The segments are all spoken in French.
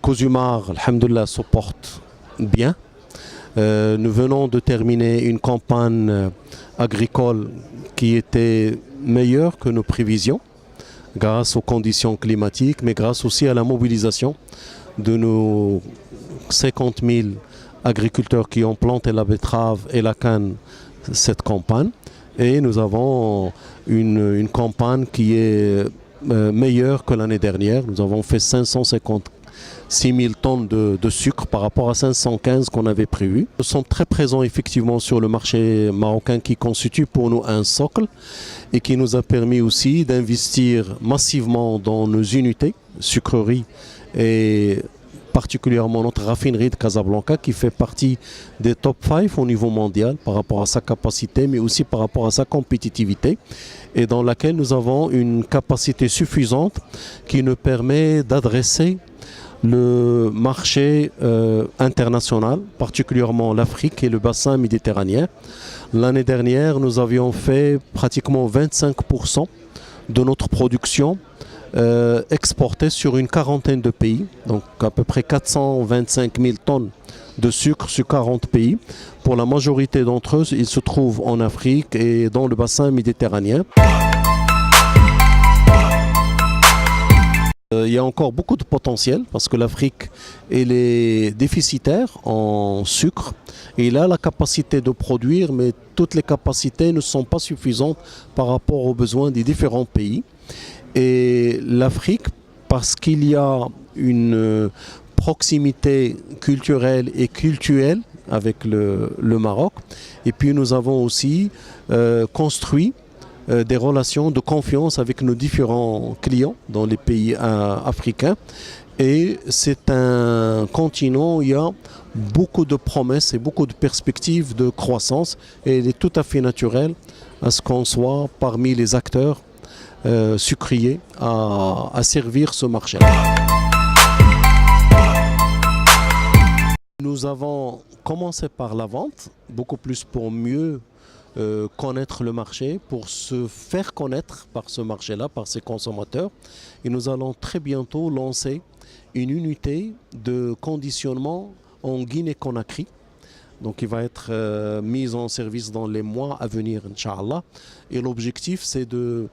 Cozumar, alhamdoulilah, se porte bien. Nous venons de terminer une campagne agricole qui était meilleure que nos prévisions, grâce aux conditions climatiques, mais grâce aussi à la mobilisation de nos 50 000 agriculteurs qui ont planté la betterave et la canne cette campagne. Et nous avons une campagne qui est meilleure que l'année dernière. Nous avons fait 556 000 tonnes de sucre par rapport à 515 qu'on avait prévu. Nous sommes très présents effectivement sur le marché marocain qui constitue pour nous un socle et qui nous a permis aussi d'investir massivement dans nos unités, sucreries et particulièrement notre raffinerie de Casablanca qui fait partie des top 5 au niveau mondial par rapport à sa capacité mais aussi par rapport à sa compétitivité et dans laquelle nous avons une capacité suffisante qui nous permet d'adresser le marché international, particulièrement l'Afrique et le bassin méditerranéen. L'année dernière, nous avions fait pratiquement 25% de notre production exportée sur une quarantaine de pays, donc à peu près 425 000 tonnes de sucre sur 40 pays. Pour la majorité d'entre eux, ils se trouvent en Afrique et dans le bassin méditerranéen. Il y a encore beaucoup de potentiel parce que l'Afrique est déficitaire en sucre et il a la capacité de produire, mais toutes les capacités ne sont pas suffisantes par rapport aux besoins des différents pays. Et l'Afrique, parce qu'il y a une proximité culturelle et cultuelle avec le Maroc, et puis nous avons aussi construit des relations de confiance avec nos différents clients dans les pays africains. Et c'est un continent où il y a beaucoup de promesses et beaucoup de perspectives de croissance. Et il est tout à fait naturel à ce qu'on soit parmi les acteurs sucriers à servir ce marché. Nous avons commencé par la vente, beaucoup plus pour mieux connaître le marché, pour se faire connaître par ce marché-là, par ses consommateurs. Et nous allons très bientôt lancer une unité de conditionnement en Guinée-Conakry. Donc il va être mise en service dans les mois à venir, Inch'Allah. Et l'objectif, c'est de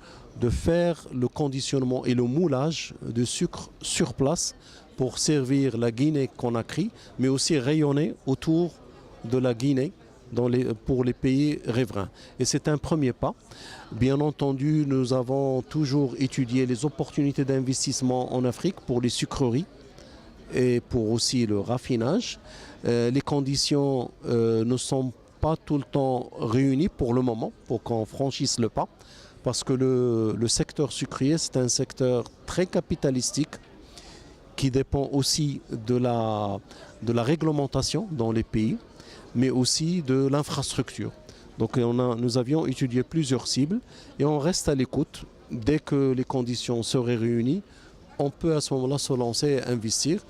faire le conditionnement et le moulage de sucre sur place pour servir la Guinée-Conakry, mais aussi rayonner autour de la Guinée pour les pays riverains. Et c'est un premier pas. Bien entendu, nous avons toujours étudié les opportunités d'investissement en Afrique pour les sucreries et pour aussi le raffinage. Les conditions ne sont pas tout le temps réunies pour le moment, pour qu'on franchisse le pas, parce que le secteur sucrier, c'est un secteur très capitalistique qui dépend aussi de la réglementation dans les pays, mais aussi de l'infrastructure. Donc nous avions étudié plusieurs cibles et on reste à l'écoute. Dès que les conditions seraient réunies, on peut à ce moment-là se lancer et investir.